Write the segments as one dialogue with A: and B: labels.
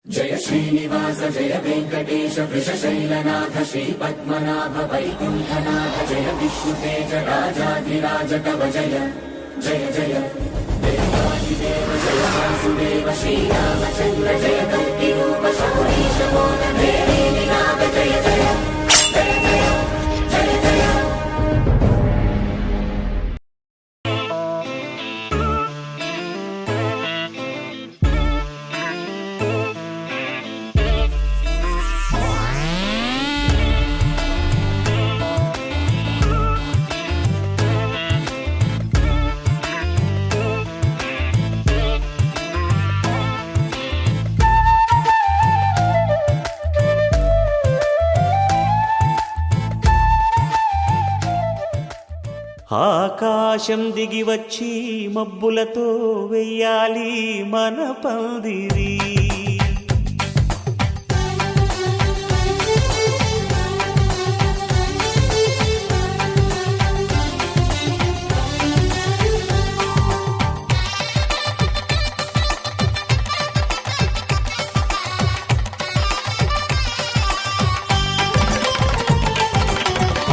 A: जय श्रीनिवास जय वेंकटेश वृषशैलनाथ श्रीपद्मनाभ वैकुण्ठनाथ जय विष्णुतेज राजाधिराज तव जय जय जय देवादिदेव जय वासुदेव श्रीरामचन्द्र जय कल्किरूप शौरीश मोदधेरी निनाद जय जय जय जय जय जय।
B: ఆకాశం దిగి వచ్చి మబ్బులతో వెయ్యాలి మన పందిరి.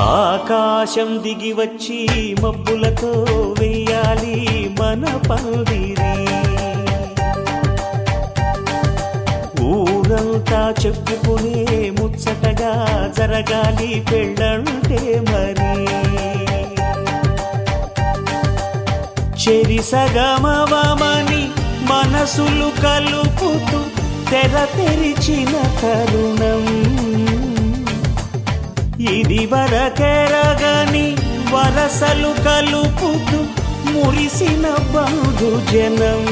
B: ఆకాశం దిగి వచ్చి మబ్బులతో వెయ్యాలి మన పందిరి. ఊరంతా చెప్పుకునే ముచ్చటగా జరగాలి పెళ్ళంటే మరి. చెరిసగమవమని మనసులు కలుపుతూ తెర తెరిచిన తరుణం ఇది వరకెరగని వరసలు కలుపుతూ మురిసిన బంధుజనం.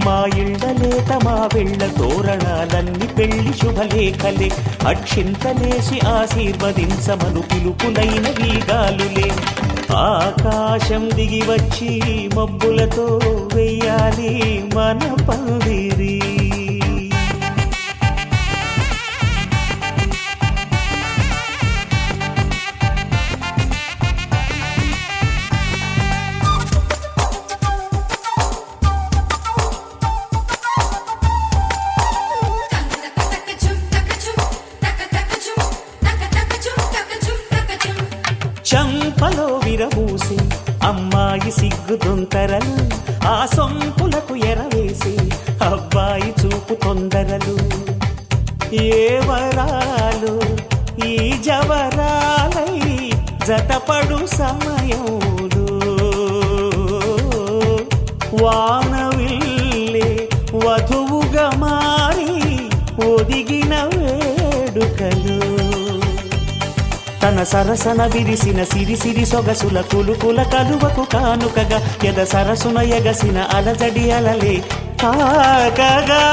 B: మా ఇళ్ళలేత మా వెళ్ళ తోరణాలన్నీ పెళ్లి శుభలేఖలే. అక్షింతలేసి ఆశీర్వదించమను పిలుపులైన వీగాలులే. ఆకాశం దిగి వచ్చి మబ్బులతో వెయ్యాలి మన పందిరి. చంపలో విరబూసి అమ్మాయి సిగ్గు దొంతరలు, ఆ సొంపులకు ఎరవేసి అబ్బాయి చూపు తొందరలు. ఏ వరాలు ఈ జవరాలై జతపడు సమయంలో వానవిల్లే వధువుగా మారి ఒదిగిన వేడుకలు. తన సరసన విరిసిన సిరిసిరి సొగసుల కులుకుల కలువకు కానుకగా ఎద సరసున ఎగసిన అలజడి అలలే తాకగా.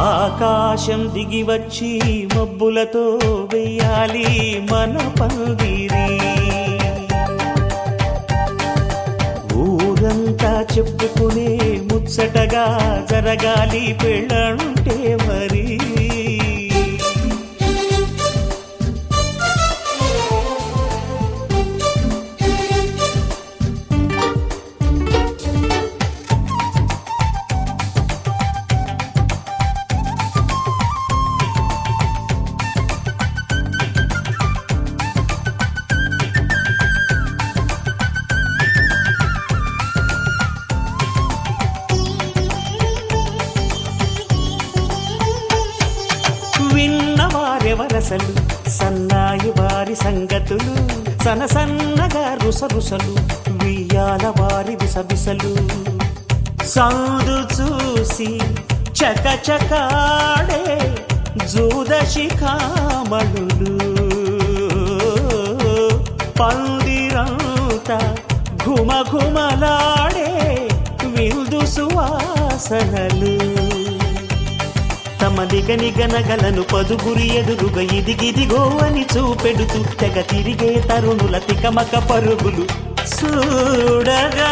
B: ఆకాశం దిగి వచ్చి మబ్బులతో వెయ్యాలి మన పందిరి. ఊరంతా చెప్పుకునే ముచ్చటగా జరగాలి పెళ్ళంటే మరి. విన్నవారెవరసలు సన్నాయి వారి సంగతులు, సనసన్నగా రుసరుసలు వియ్యాల వారి విసబిసలు. సందు చూసి చకచకాడే జూదశిఖామణులు, పందిరంతా ఘుమఘుమలాడే విందు సువాసనలు. తమ నిగనిగనగలను పదుగురి ఎదురుగా ఇదిగిదిగో అని చూపెడుతూ తెగ తిరిగే తరుణుల తికమక పరుగులు చూడగా.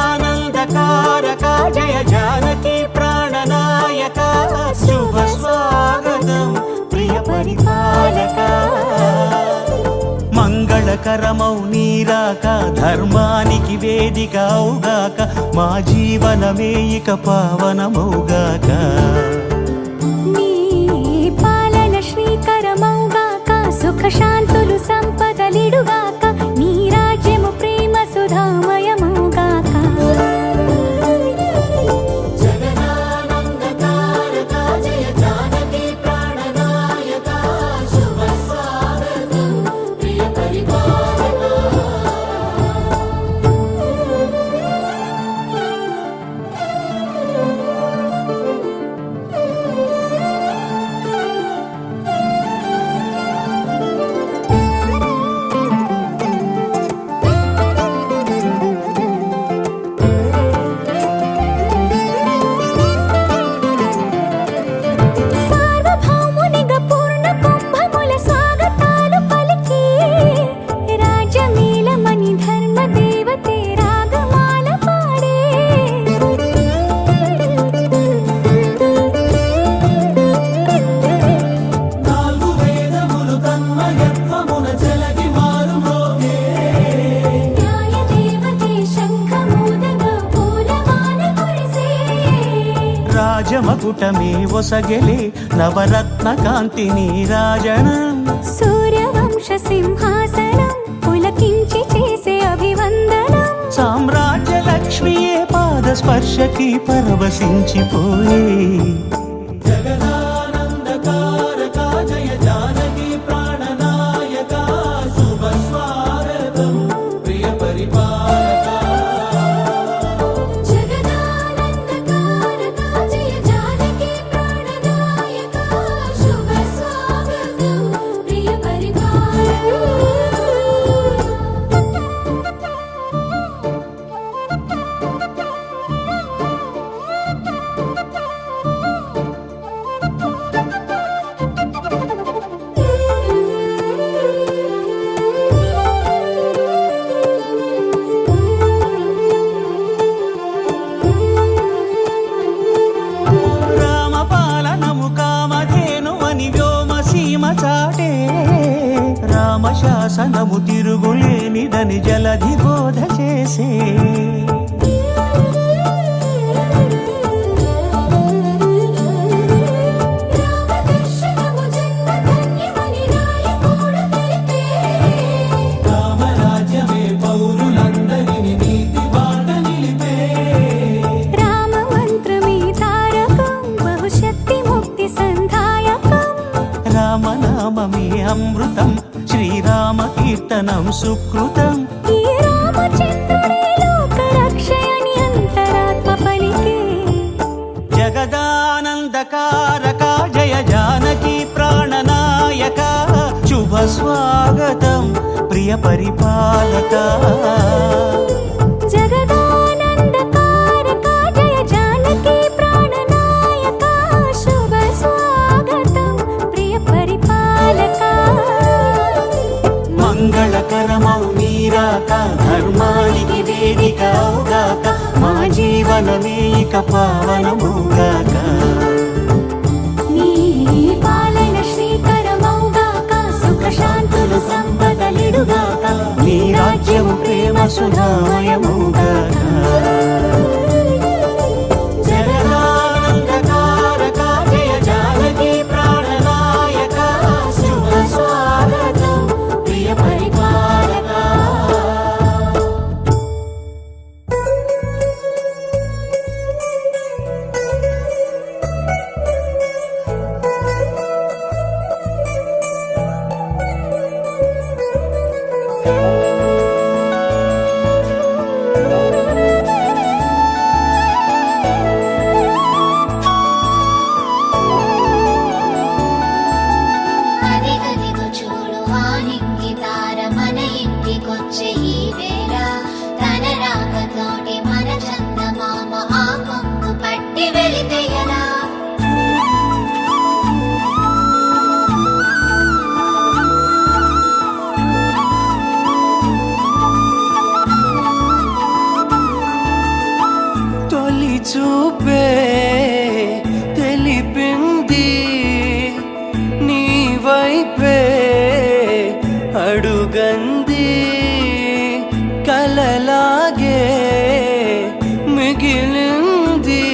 B: జగదానందకారక జయ జానకి ప్రాణనాయక శుభ స్వాగతం ప్రియ పరిపాలక మంగళకరమౌ నీరాక ధర్మానికి వేదిక అవుగాక మా జీవనమే ఇక పావనమౌగాక
C: నీ పాలన శ్రీకరమౌగాక సుఖ శాంతులు సంపదలిడుగాక నీ రాజ్యము ప్రేమ సుధామయమౌగాక
A: జగదానందకారక జయ జానకి ప్రాణనాయక శుభ స్వాగతం ప్రియ పరిపాలక
C: సార్వభౌమునిగా పూర్ణ కుంభముల స్వాగతాలు పలికి రాజమేళమణి ధర్మ దేవతే రాగమాల పాడే
A: నాలుగు వేదములు తన్మయత్వమున చెలగి మారు మ్రోగే
C: న్యాయ దేవతే శంఖమూదగా పూలమాల కురిసే
B: రాజమకుటమే ఒసగెలే నవరత్న కాంతి నీరాజనం
C: సూర్యవంశ సింహాసనం పులకించి చేసే అభివందనం
B: సామ్రాజ్య లక్ష్మియే పాద స్పర్శకి పరవశించిపోయే
A: జగదానందకారక జయ జానకి ప్రాణనాయక శుభ స్వాగతం ప్రియ పరిపాలక
C: జగదానందకారక జయ జానకి ప్రాణనాయక శుభ స్వాగతం ప్రియ పరిపాలక
B: రామపాలనము కామధేనువని వ్యోమసీమ చాటే రామశాసనము తిరుగులేనిదని జలధి బోధ చేసే
C: రామదర్శనము జన్మధన్యమని నాయకుడు తెలిపే
A: రామరాజ్యమే పౌరులందరిని నీతి బాట నిలిపే
C: రామమంత్రమే తారకం బహుశక్తి ముక్తి సంధాయకం
B: రామనామమే అమృతం శ్రీరామ కీర్తనం సుకృతం
C: ఈ రామచంద్రుడే లోక రక్షయని అంతరాత్మ పలికే
B: జగదానందకారక జయ జానకి ప్రాణనాయక శుభ స్వాగతం ప్రియ పరిపాలక
C: జగదానందకారక జయ జానకి ప్రాణనాయక శుభ స్వాగతం ప్రియ పరిపాలక
B: మంగళకరమౌ నీరాక ధర్మానికి వేదిక అవుగాక మా జీవనమే ఇక పావనముగాక
C: నీ పాలన శ్రీకరమౌగాక సుఖ శాంతులు సంపదలిడుగాక
B: నీ రాజ్యము ప్రేమ సుధామయముగాక జగదానందకారక జయ జానకి ప్రాణనాయక శుభ స్వాగతం ప్రియ పరిపాలక
D: అదిగదిగో చూడు ఆ నింగి తార మన ఇంటికొచ్చే
C: వచ్చే ఈ వేళ తన రాకతోటి మన చందమామ ఆ కొంగు పట్టి వెళితే ఎలా
A: తొలి చూపే తెలిపింది నీ వైపే అడుగంది కలలాగే మిగిలింది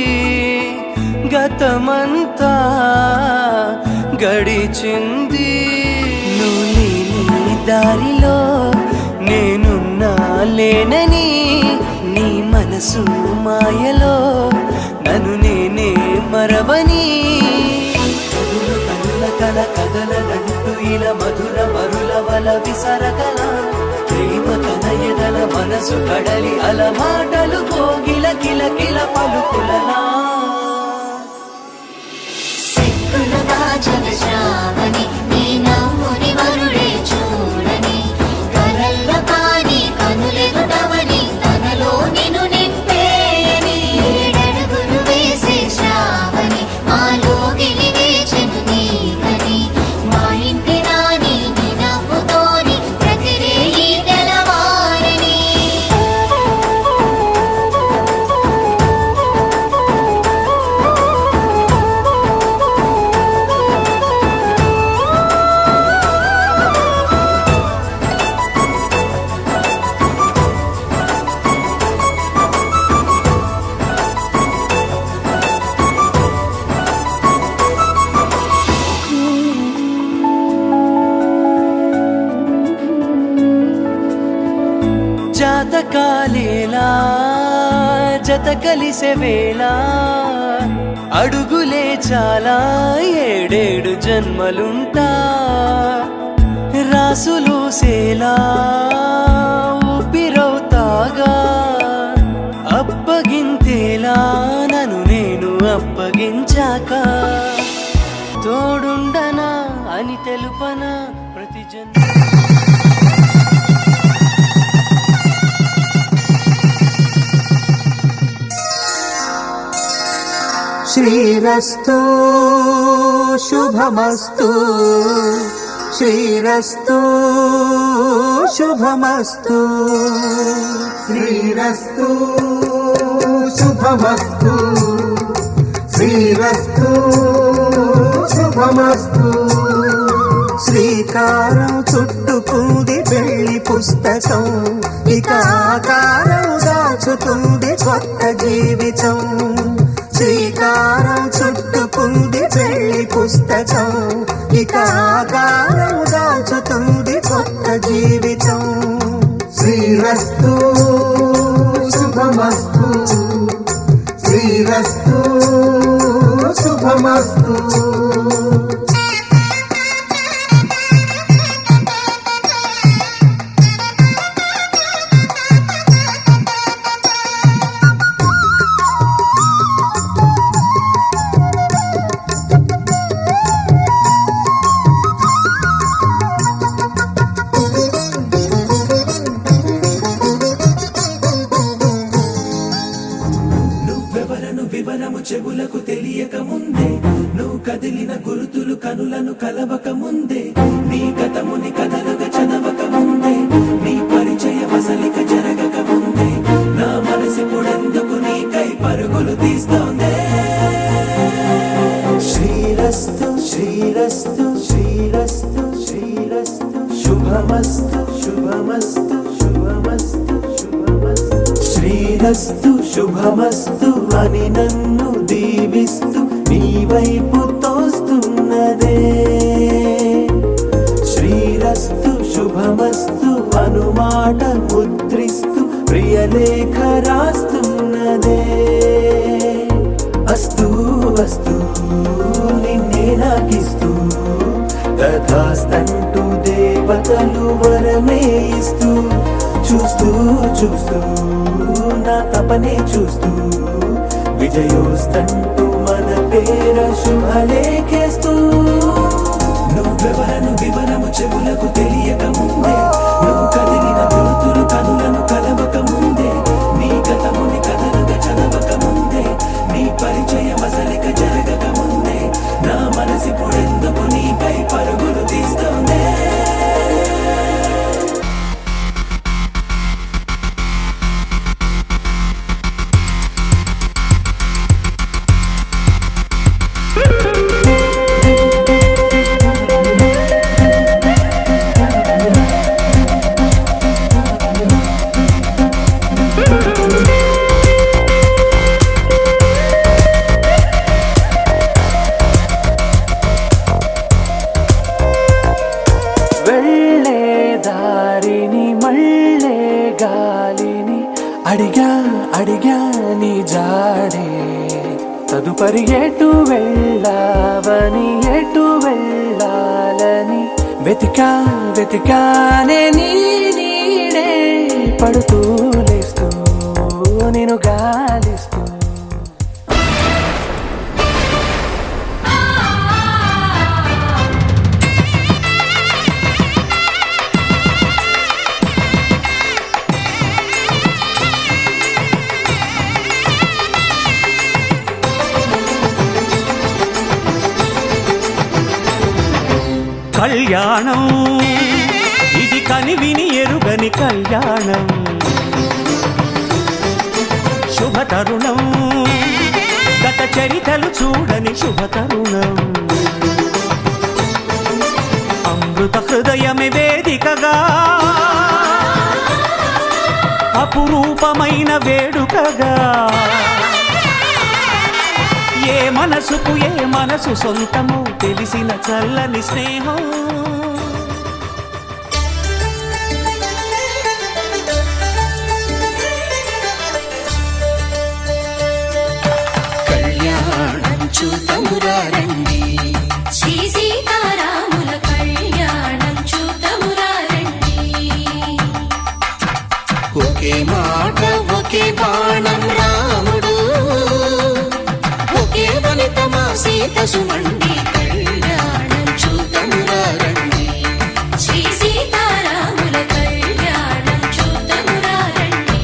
A: గతమంతా గడిచింది నువ్వు లేని దారిలో నేనున్నా లేనని నీ మనసు మాయలో నన్ను నేనే మరవని కనుల కల కదలనంటూ ఇలా మధుర మరుల వల విసరగల ప్రేమ తన ఎదల మనసు కడలి అల మాటలు కోగిల కిల కిల పలుకులలా
C: సిక్కుల బాజల శ్రావణి నీ నవ్వుని వరుడే చూడని కలల్లో కాని కనులెదుటవని తనలో నిన్ను నింపేయని ఏడడుగులు వేసే శ్రావణి మాలో గిలివేచెను నీకని మా ఇంటి రాణి నీ నవ్వుతోని ప్రతిరేయి తెలవారని
A: జాతకాలేలా జత కలిసే వేళ అడుగులే చాలా ఏడేడు జన్మలుంటా రాసులు సేలా ఊపిరవుతాగా అప్పగింతేలా నన్ను నేను అప్పగించాక తోడుండనా అని తెలుపనా ప్రతి జన్మ
B: శ్రీరస్తు శుభమస్తు శ్రీరస్తు శుభమస్తు శ్రీరస్తు శుభమస్తు శ్రీరస్తు శుభమస్తు శ్రీకారం చుట్టుకుంది పెళ్లి పుస్తకం ఇక ఆకారం దాచుతుంది కొత్త జీవితం శ్రీకారం చుట్టుకుంది పెళ్లి పుస్తకం ఇక ఆకారం దాచుతుంది కొత్త జీవితం శ్రీరస్తు శుభమస్తు శ్రీరస్తు శుభమస్తు
A: నువ్వెవరను వివరము చెవులకు తెలియక ముందే నువ్వు కదిలిన గురుతులు కనులను కలవక ముందే నీ గతముని కథలుగా చదవక ముందే నీ పరిచయ వసలిక జరగక ముందే నా మనసు పుడెందుకు నీకై పరుగులు తీస్తోందే శ్రీరస్తు శ్రీరస్తు శ్రీరస్తు శ్రీరస్తు శుభమస్తు శుభమస్తు శుభమస్తు శుభమస్తు శ్రీరస్తు శుభమస్తు అని నన్ను దీవిస్తూ నీ వైపు తోస్తున్నదే శ్రీరస్తు శుభమస్తు అనుమాట ముద్రిస్తూ ప్రియలేఖ రాస్తున్నదే అస్తు అస్తు నిన్నే నాకిస్తూ తథాస్తంటూ దేవతలు వరమే ఇస్తూ చూస్తూ చూస్తూ నా తపనే చూస్తూ విజయోస్తంటూ మన పేర శుభలేఖేస్తూ నువ్వెవరను వివరము చెవులకు తెలియక ముందే నువ్వు కదిలిన గుర్తులు వెళ్ళే దారిని మళ్ళే గాలిని అడిగా అడిగా నీ జాడే తదుపరి ఎటు వెళ్ళావని ఎటు వెళ్ళాలని వెతికా వెతికానే నీ నీడే పడుతూ లేస్తూ నేను గాలిస్తూ
D: కళ్యాణం ఇది కనివిని ఎరుగని కళ్యాణం శుభతరుణం గత చరితలు చూడని శుభతరుణం అమృత హృదయమే వేదికగా అపురూపమైన వేడుకగా ఏ మనసుకు ఏ మనసు సొంతమో తెలిసిన చల్లని స్నేహం
B: కళ్యాణం చూతమురా రండి
C: శ్రీ సీతారాముల కళ్యాణం చూతమురా రండి
B: ఒకే మాట ఒకే బాణం రాముడు ఒకే వనితమా సీత సుమండి కళ్యాణం చూతమురా రండి
C: శ్రీ సీతారాముల కళ్యాణం చూతమురా రండి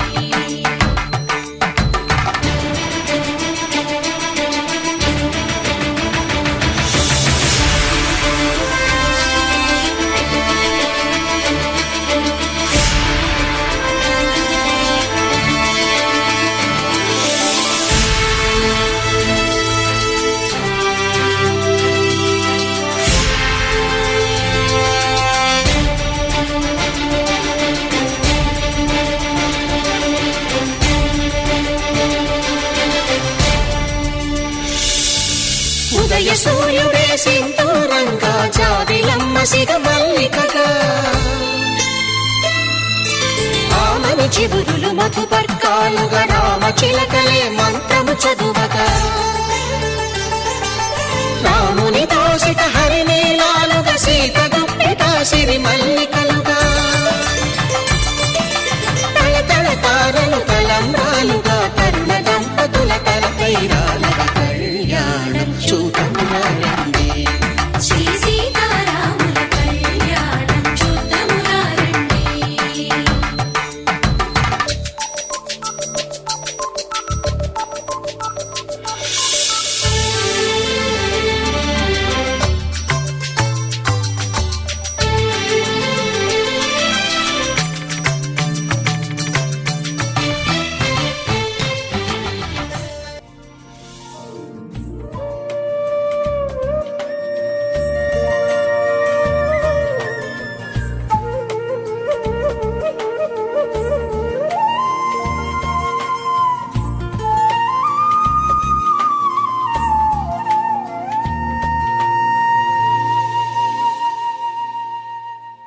B: ఉదయ సూర్యుడే సింధూరంగా జాబిలమ్మ సిగ మల్లికగా ఆమని చివురులు మధుపర్కాలుగా రామ చిలకలే మంత్రము చదువగా రాముని దోషిత హరినీలాలుగా సీత గుప్పిట సిరి మల్లికలుగా తళతళ తారలు తలంబ్రాలుగా తరుణ దంపతుల తలపైరాలుగా కళ్యాణం చూతమురా రండి
C: శ్రీ సీతారాముల కళ్యాణం చూతమురా రండి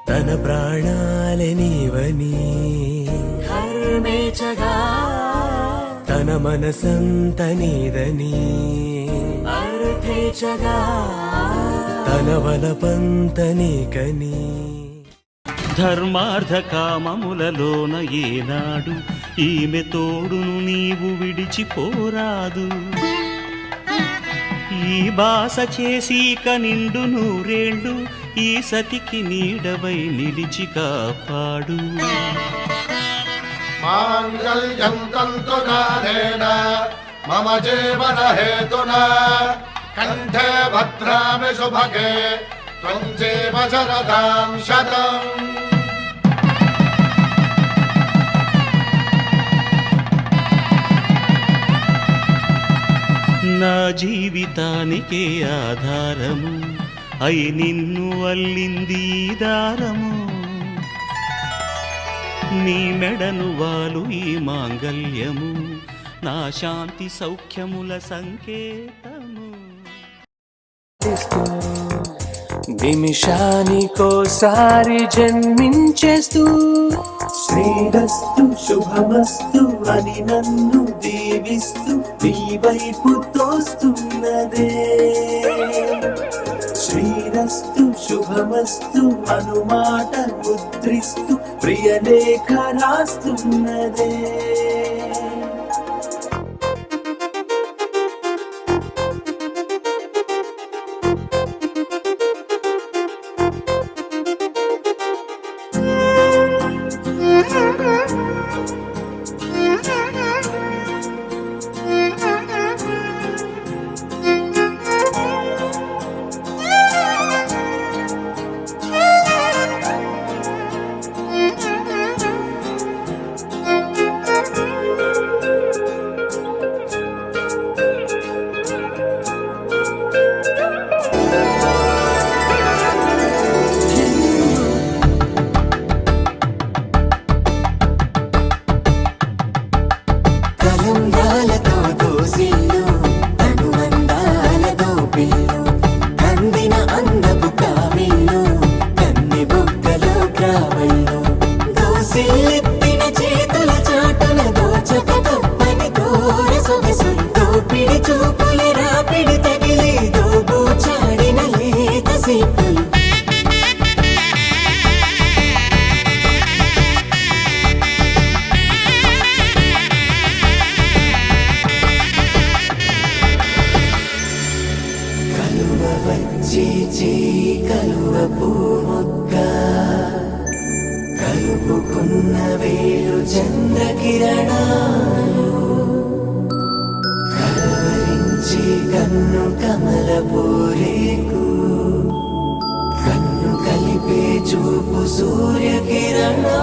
A: తన ప్రాణాలే నీవని హర్మేచగా తన మనసంత నీదని అర్థేచగా తన వలపంత నీకని
D: ధర్మార్థ కామములలోన ఏనాడు ఈమె తోడును నీవు విడిచిపోరాదు ఈ బాస చేసి నిండు నూరేళ్ళు ఈ సతికి నీడవై నిలిచి కాపాడు
E: మాంగళ్యం తంతునానేన మమ జీవన హేతునా కంఠే భద్రామి శుభగే త్వం జీవ శరదాం శతం
D: నా జీవితానికే ఆధారము అయి నిన్ను అల్లింది ఈ దారము నీ మెడను వాలు ఈ మాంగల్యము నా శాంతి సౌఖ్యముల సంకేతము
A: నిమిషానికోసారి జన్మించేస్తూ శ్రీరస్తు శుభమస్తు అని నన్ను దీవిస్తూ నీ వైపు తోస్తున్నదే. శ్రీరస్తు శుభమస్తు అనుమాట ముద్రిస్తూ ప్రియలేఖ రాస్తున్నదే.
B: కలంబ్రాలతో దోసిళ్ళు అనుబంధాలతో పిల్లు కందిన అందపు కావిళ్ళు కన్ని బుగ్గలో గ్రావళ్ళు దోసిల్లెత్తిన చేతుల చాటున దోచక తప్పని దూర సొగసులు దోపిడి చూపుల రాపిడి తగిలి దోబూచాడిన లేత సీపులు కలువ వచ్చి కలువ పూమొక్క కలుపుకున్న వేలు చంద్రకిరణాలు కలవరించి కన్ను కమల పూరేకు కన్ను కలిపే చూపు సూర్యకిరణాలు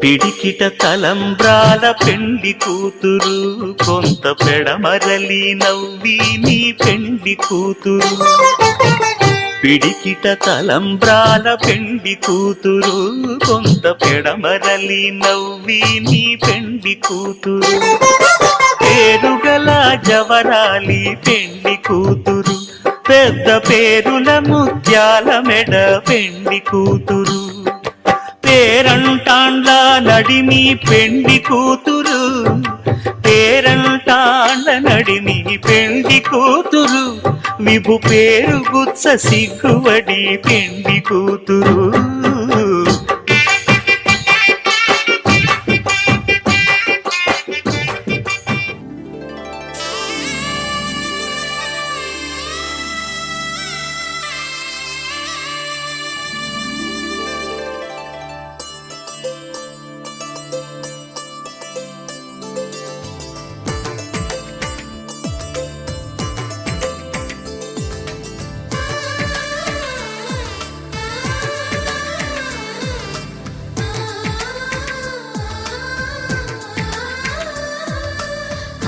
D: పిడికిట తలంబ్రాల పెండి కూతురు కొంత పెడమరలి నవ్వి నీ పెండి కూతురు. పిడికిట తలంబ్రాల పెండి కూతురు కొంత పెడమరలి నవ్వి నీ పెండి కూతురు. పేరుగల జవరాలి పెండి కూతురు పెద్ద పేరుల ముత్యాల మెడ పెండి కూతురు. పేరంటాండ్ల నడిమి పెండి కూతురు పేరంటాండ్ల నడిమి పెండి కూతురు. విభు పేరు గుత్స సిగ్గువడి పెండి కూతురు.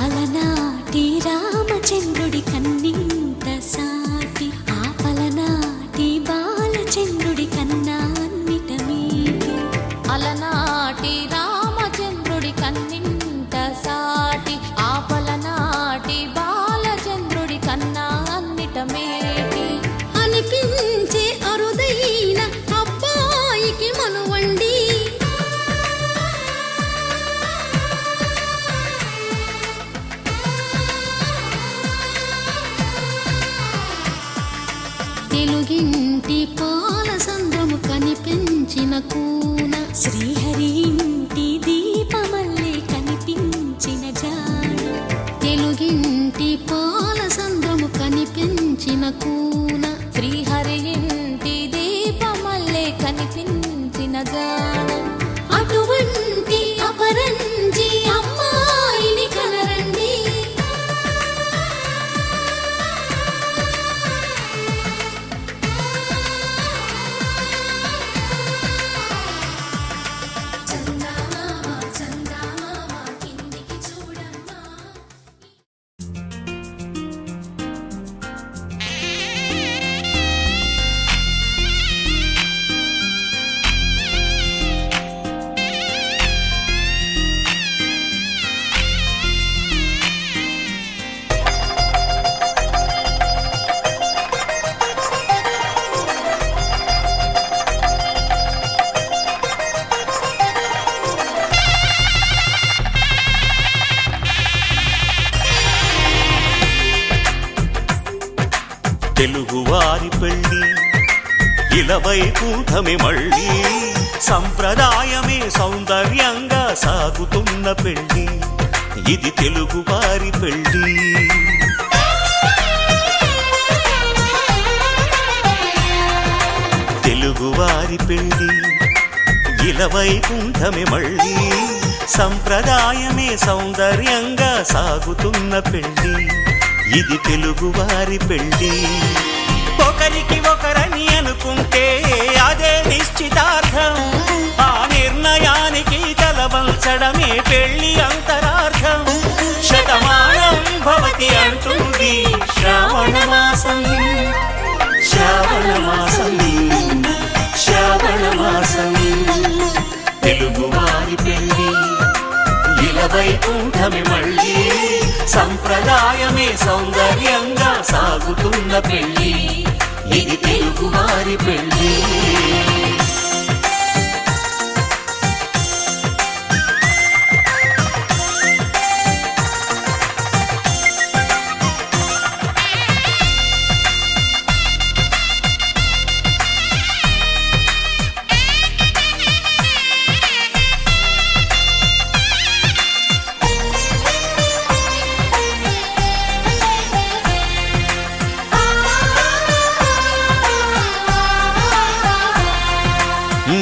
F: అలనాటి రామచంద్రుడి కన్నింత సాటి ఆపలనాటి బాలచంద్రుడి కన్నా అన్నిట మీటి.
G: అలనాటి రామచంద్రుడి కన్నింట సాటి ఆపలనాటి బాలచంద్రుడి కన్నా అన్నిట మేటి.
F: అనిపించే అరుదైన అబ్బాయికి మనువండి తెలుగింటి పాల సంద్రము కనిపించిన కూన శ్రీహరి ఇంటి దీపమల్లే కనిపించిన జాడ. తెలుగింటి పాల సంద్రము కనిపించిన కూన
G: శ్రీహరి ఇంటి దీప కనిపించిన జాడ
F: అటువంటి అపరంజి అమ్మాయిని కనరండి. చందమామ చందమామ కిందికి చూడమ్మా.
D: తెలుగువారి పెళ్ళి ఇలవైకుంఠమే మళ్ళీ సంప్రదాయమే సౌందర్యంగా సాగుతున్న పెళ్ళి ఇది తెలుగువారి పెళ్ళి. తెలుగువారి పెళ్ళి ఇలవైకుంఠమే మళ్ళీ సంప్రదాయమే సౌందర్యంగా సాగుతున్న పెళ్ళి ఇది తెలుగువారి పెళ్ళి. ఒకరికి ఒకరని అనుకుంటే అదే నిశ్చితార్థం, ఆ నిర్ణయానికి తలవంచడమే పెళ్ళి అంతరార్థం. శతమానం భవతి అంటుంది శ్రావణ మాసం, శ్రావణ మాసం, శ్రావణ మాసం. తెలుగువారి పెళ్ళి ఇలవైకుంఠమే మళ్ళీ సంప్రదాయమే సౌందర్యంగా సాగుతున్న పెళ్ళి ఇది తెలుగువారి పెళ్ళి.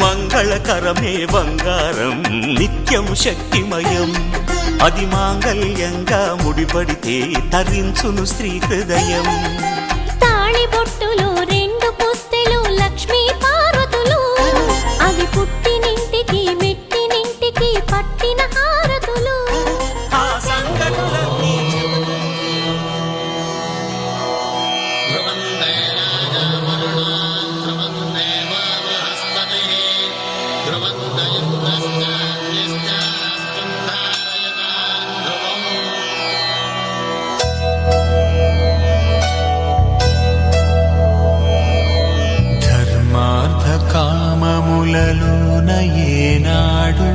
D: మంగళకరమే బంగారం నిత్యం శక్తిమయం, అది మాంగళ్యంగా ముడిపడితే తరించును స్త్రీ హృదయం.
F: తాళిబొట్టులో 2 పుస్తెలు లక్ష్మీ పార్వతులు, అవి పుట్టినింటికి మెట్టినింటికి పట్టిన హారతులు.
D: ఆ సంగతులన్నీ
A: ధర్మార్థ కామములలోన ఏనాడు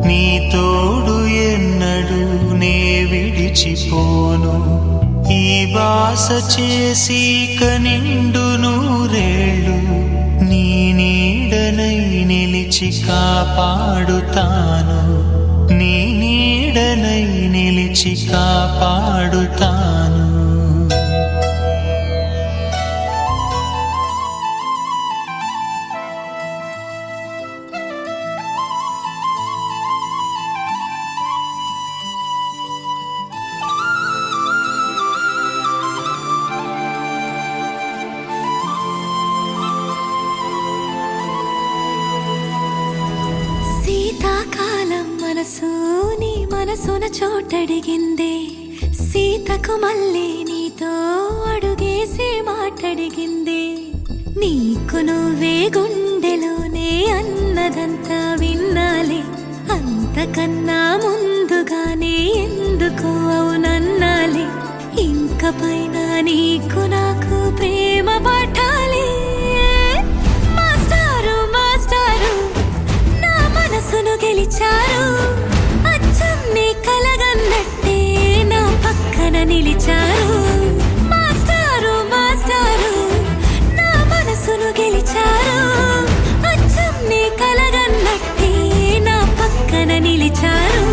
A: నీ తోడు ఎన్నడు నే విడిచిపోను. ఈ బాస చేసి కనిండు నూరేళ్ళు నీ నీడనై నిలిచి కాపాడుతాను, నీ నీడనై నిలిచి కాపాడుతాను.
F: శీతాకాలం మనసు నీ మనసున చోటడిగిందే, సీతకు మళ్ళీ నీతో అడుగేసే మాటడిగిందే. నీకు నువ్వే గుండెలోనే అన్నదంతా విన్నాలే, అంతకన్నా ముందుగానే ఎందుకు అవునన్నాలే. ఇంక పైన నీకు నాకు ప్రేమ పాఠాలే. మాస్టారు మాస్టారు నా మనసును గెలిచారు, అచ్చం నీ కలగన్నట్టే నా పక్కన నిలిచారు. మాస్టారు మాస్టారు నా మనసును గెలిచారు, అచ్చం నీ కలగన్నట్టే నా పక్కన నిలిచారు.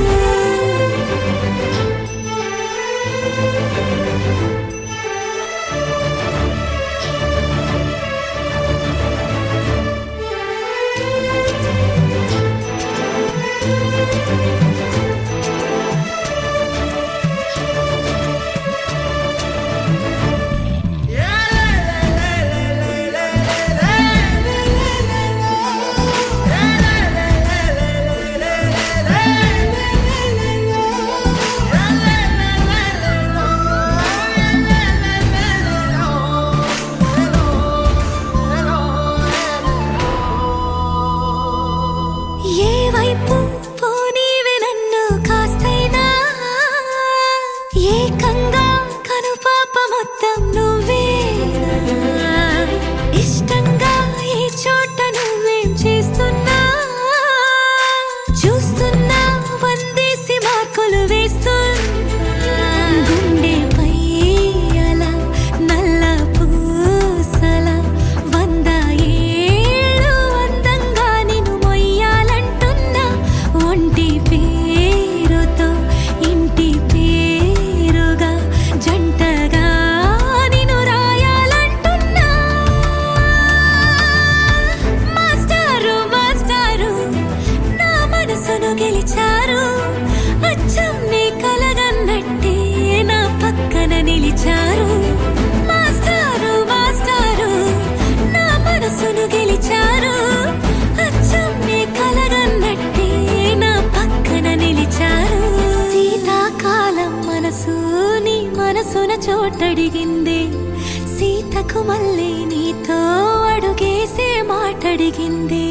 F: అడిగిందే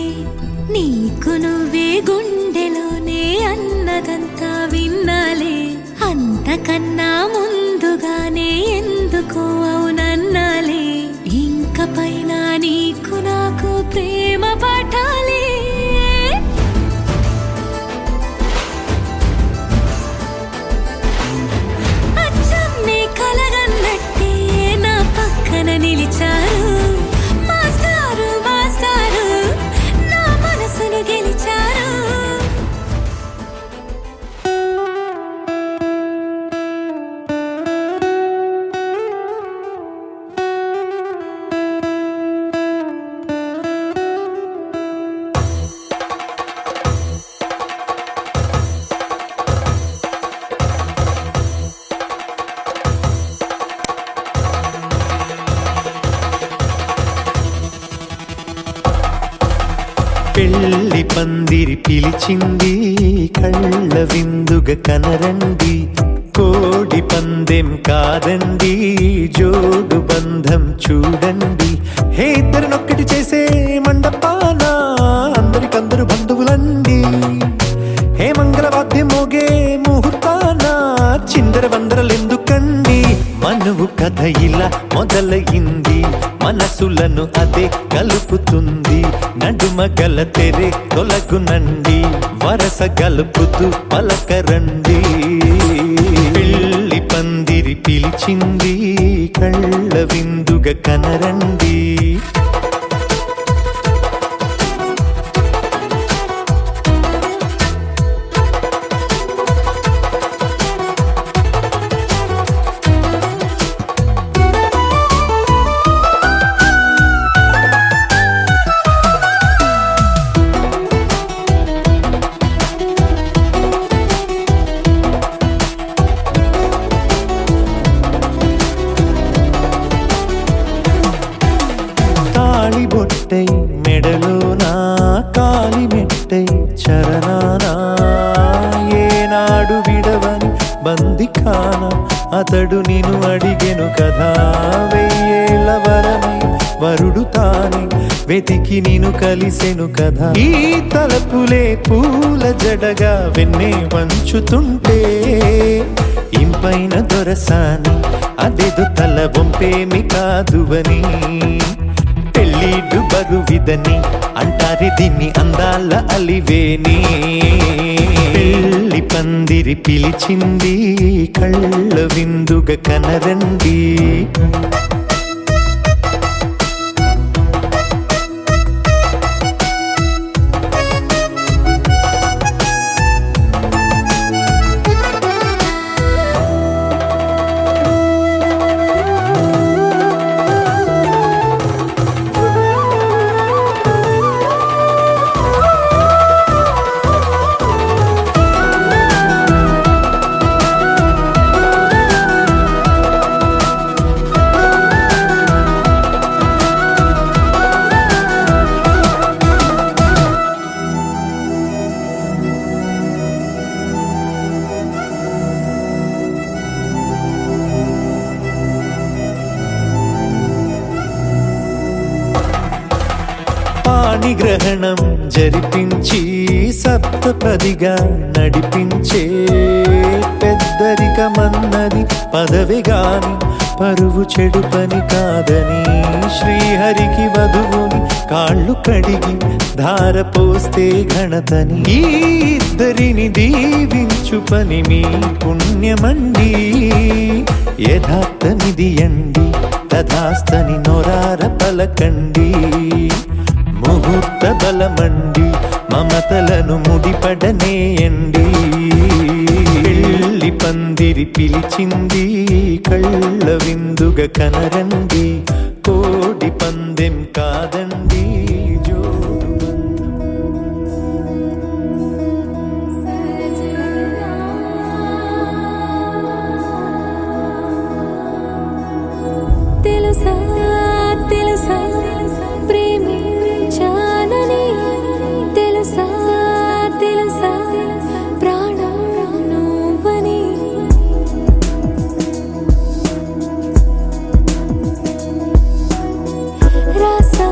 F: నీకు నువ్వే గుండెలోనే అన్నదంతా విన్నాలే అంతకన్నా ముందుగానే ఎందుకు అవునన్నాలే ఇంక పైన నీకు నాకు ప్రేమ పాఠాలే అచ్చం నీ కలగన్నట్టే నా పక్కన నిలిచారు మాస్టారు మాస్టారు నా మనసును గెలిచారు
H: పెళ్లి పందిరి పిలిచింది కళ్ళ విందుగా కనరండి కోడి పందెం కాదండి జోడు బంధం చూడండి హే ఇద్దరినొక్కటి చేసే మండపాన అందరికందరు బంధువులండి హే మంగళవాద్యం మోగే ముహూర్తాన చిందర వందరలెందుకండి మనువు కథ ఇలా మొదలయింది మనసులను అదే కలుపుతుంది నడుమ గల తెరే తొలగునండి వరస గలుపుతూ పలకరండి పెళ్లి పందిరి పిలిచింది కళ్ళ విందుగా కనరండి బొట్టై మెడలోనా కాలి మెట్టై చరణానా ఏనాడు విడవని బందికాన అతడు నిన్ను అడిగెను కదా వెయ్యేళ్ళ వరమై వరుడు తానే వెతికి నిన్ను కలిసెను కదా ఈ తలపులే పూల జడగా వెన్నే వంచుతుంటే ఇంపైన దొరసాని అదేదో తల వంపేమి కాదువని పెళ్ళిడు బరువిదని అంటారే దీన్ని అందాల అలివేని పెళ్లి పందిరి పిలిచింది కళ్ళ విందుగా కనరండి గ్రహణం జరిపించి సప్తపదిగా నడిపించే పెద్దరికమన్నది పదవి గాని పరువు చెడు పని కాదని శ్రీహరికి వధువుని కాళ్ళు కడిగి ధార పోస్తే ఘనతని ఈ ఇద్దరిని దీవించు పని మీ పుణ్యమండి యథార్థమిది అండి తథాస్తని నొరార పలకండి ముహూర్త బలమండి మమతలను ముడిపడనేయండి పెళ్లి పందిరి పిలిచింది కళ్ళ విందుగా కనరండి కోడి పందెం కాదండి జోడు
F: తెలుసా తెలుసా ప్రేమించానని తెలుసా తెలుసా ప్రాణం నువ్వని రాసా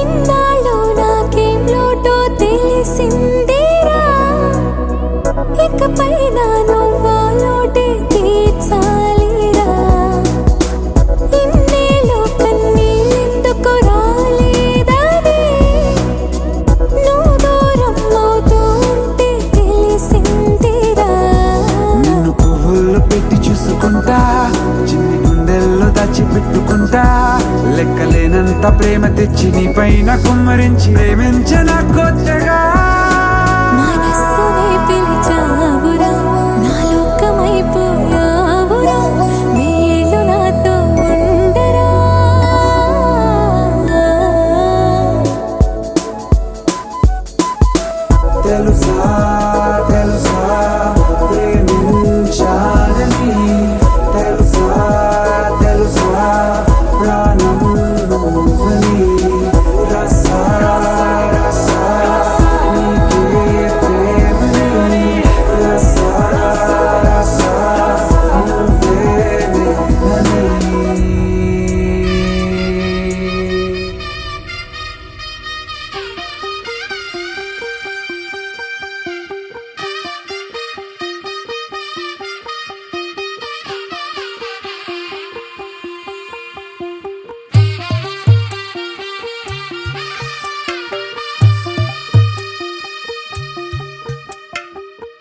F: ఇన్నాళ్ళు నాకేం లోటో తెలిసిందిరా, ఇకపై నా నువ్వా లోటే తీర్చాలిరా. ఇన్నేళ్ళు కన్నీళ్ళెందుకు రాలేదని నువ్వు దూరం అవుతూ ఉంటే తెలిసిందిరా.
I: నిన్ను పువ్వుల్లో పెట్టి చూసుకుంటా, చిన్ని గుండెల్లో దాచిపెట్టుకుంటా, లెక్కలేనంత ప్రేమ తెచ్చి నీ పైన కుమ్మరించి ప్రేమించిన కొత్తగా.
F: మనస్సునే పిలిచావురా, నా లోకమైపోయావురా, నీళ్ళు నాతో ఉండరా.
I: తెలుసా తెలుసా ప్రేమించాలని, తెలుసా తెలుసా ప్రాణం నువ్వని, రసా రసా నీకే ప్రేమని, రసా రసా నువ్వే నేనని.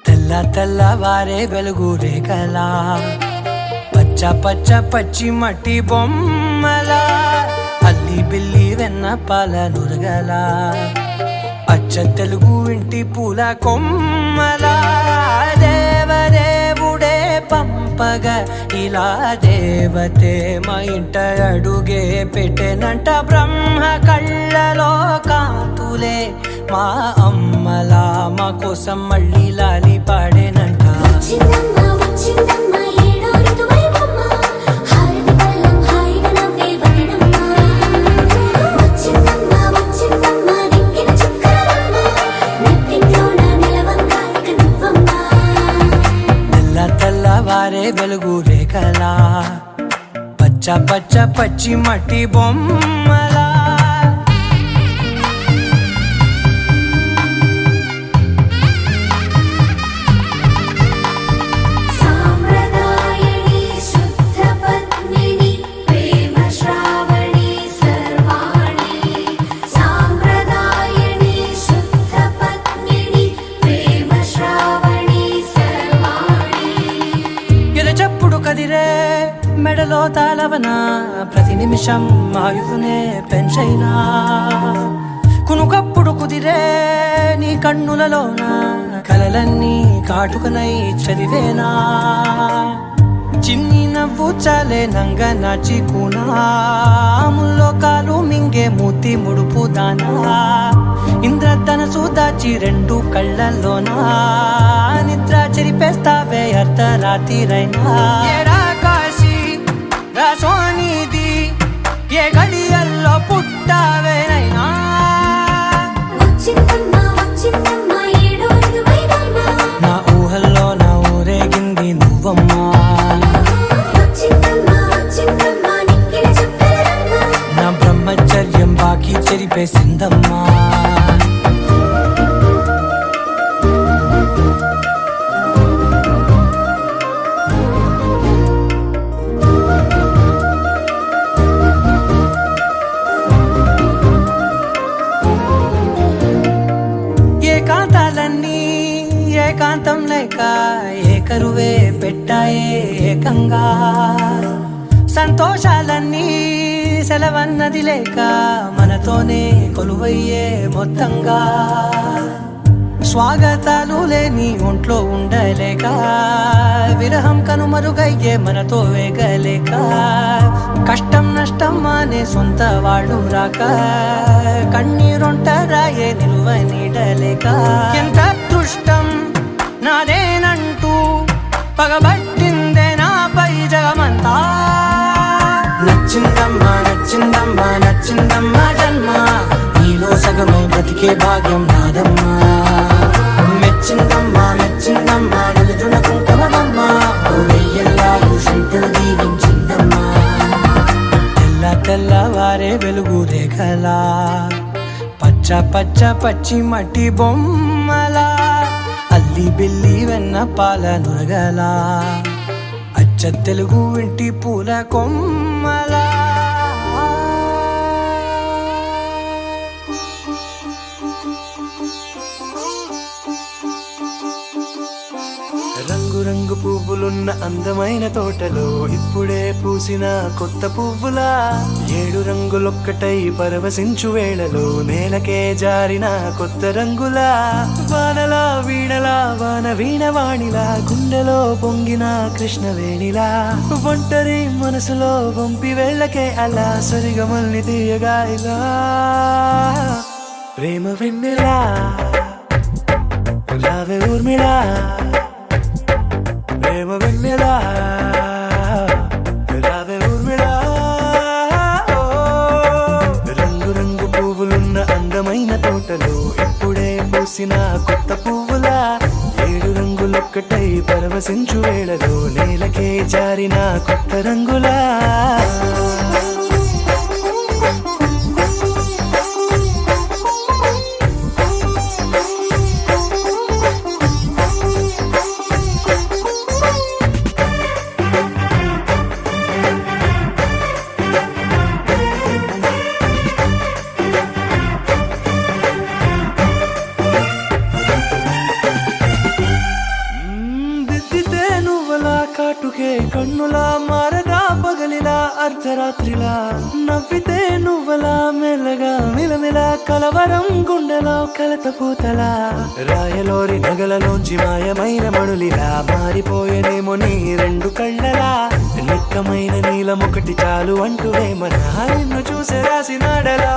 B: తెల్ల తెల్లవారే వెలుగు రేఖలా, పచ్చ పచ్చ పచ్చి మట్టి బొమ్మలా, అల్లి బిల్లి వెన్న పాల నురగలా, అచ్చ తెలుగు ఇంటి పూల కొమ్మలా, దేవదేవుడే పంపగ ఇలా దేవతే మా ఇంట అడుగే పెట్టెనంట. బ్రహ్మ కళ్ళలో కాంతులే మా అమ్మలా మా కోసం మళ్ళీ లాలి పాడేనంట.
C: వచ్చిందమ్మ వచ్చిందమ్మ ఏడో ఋతువైవమ్మ, హారతి పళ్ళం హాయిగా నవ్వే వదనమ్మ. వచ్చిందమ్మ వచ్చిందమ్మ నెక్కిన చుక్కలమ్మ, నెట్టింట్లోన నిలవంగా ఇక నువ్వమ్మ.
B: తెల్ల తెల్లవారే వెలుగు రేఖలా, పచ్చ పచ్చ పచ్చి మట్టి బొమ్మలా.
C: సాంప్రదాయని శుద్ధ పద్మిని ప్రేమ శ్రావణి సర్వాణి. సాంప్రదాయని శుద్ధ పద్మిని ప్రేమ శ్రావణి సర్వాణి.
B: ఎరచప్పుడు కదిరే మెడలో తాళవన, ప్రతి నిమిషం ఆయుధునే పెంచైనా, కునుకప్పుడు కుదిరే నీ కన్నులలోన కలలన్నీ కాటుకనై చదివేనా. చిన్ని నవ్వు చాలే నంగ నాచి కూనాముల్లో కాలు మింగే మూతి ముడుపు దానా, ఇంద్రధనసు దాచి రెండు కళ్ళల్లోనా, నిద్ర చెరిపేస్తావే అర్ధరాత్రిరైనా. ఏడా కాశీ రాసోనిది ఏ గడియల్లో పుట్టావేనైనా.
C: వచ్చిందమ్మ వచ్చిందమ్మ ఏడో ఋతువైవమ్మ,
B: నా ఊహల్లో నా ఊరేగింది నువ్వమ్మా.
C: వచ్చిందమ్మ వచ్చిందమ్మ నెక్కిన చుక్కలమ్మ.
B: నా బ్రహ్మచర్యం బాకీ చెరిపేసిందమ్మా. ఏకాంతాలన్నీ ఏకాంతం లేక ఏకరువే పెట్టాయే ఏకంగా, సంతోషాలన్నీ సెలవన్నది లేక మనతోనే కొలువయ్యే మొత్తంగా. స్వాగతాలు లేని ఒంట్లో ఉండలేక, విరహం కనుమరుగయ్యే మనతో వేగలేక, కష్టం నష్టం అనే సొంత వాళ్ళు రాక, కన్నీరొంటరాయే నిలువ నీడలేక. ఎంత అదృష్టం నాదేనంటూ పగబట్టిందే నాపై జగమంతా. నచ్చిందమ్మా నచ్చిందమ్మా నచ్చిందమ్మా జన్మ, నీలో సగమై బ్రతికే భాగ్యం నాదమ్మా. మెచ్చిందమ్మా మెచ్చిందమ్మా నిలుతున్న కుంకుమమ్మా, వెయ్యల్లా దీవించిందమ్మా. తెల్ల తెల్లవారే వెలుగు రేఖ చిలకలా పచ్చ పచ్చ పచ్చి మట్టి బొమ్మలా అల్లి బిల్లి వెన్న పాల నురగలా అచ్చ తెలుగు ఇంటి పూల కొమ్మలా రంగు రంగు పువ్వులున్న అందమైన తోటలో ఇప్పుడే పూసిన కొత్త పువ్వులా 7 రంగులొక్కటై పరవశించు వేళలో నేలకే జారిన కొత్త రంగులా వానలా వీణలా వాన వీణవాణిలా గుండెలో పొంగిన కృష్ణవేణిలా ఒంటరి మనసులో వంపి వెళ్ళకే అలా సరిగమల్ని తీయగా ఇలా ప్రేమ వెన్నెలా రావే ఊర్మిళా ప్రేమ వెన్నెలా రావే ఊర్మిళా రంగు రంగు పువ్వులున్న అందమైన తోటలో ఇప్పుడే పూసిన కొత్త పువ్వులా 7 రంగులొక్కటై పరవశించు వేళలో నేలకే జారిన కొత్త రంగులా కాటుకే కన్నులా మారదా పగలిలా అర్ధరాత్రిలా నవ్వితే నువ్వలా మెల్లగా మిలమిలా కలవరం గుండెలో కలతపోతలా రాయలోరి నగలలోంచి మాయమైన మణులిలా మారిపోయేనేమో నీ 2 కళ్ళలా నిక్కమైన నీలమొకటి చాలు అంటూ వేమన నిన్ను చూసే రాసినాడలా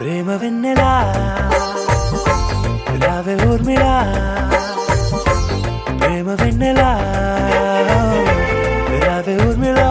B: ప్రేమ వెన్నెలా రావే ఊర్మిళా ప్రేమ వెన్నెలా రావే ఊర్మిళా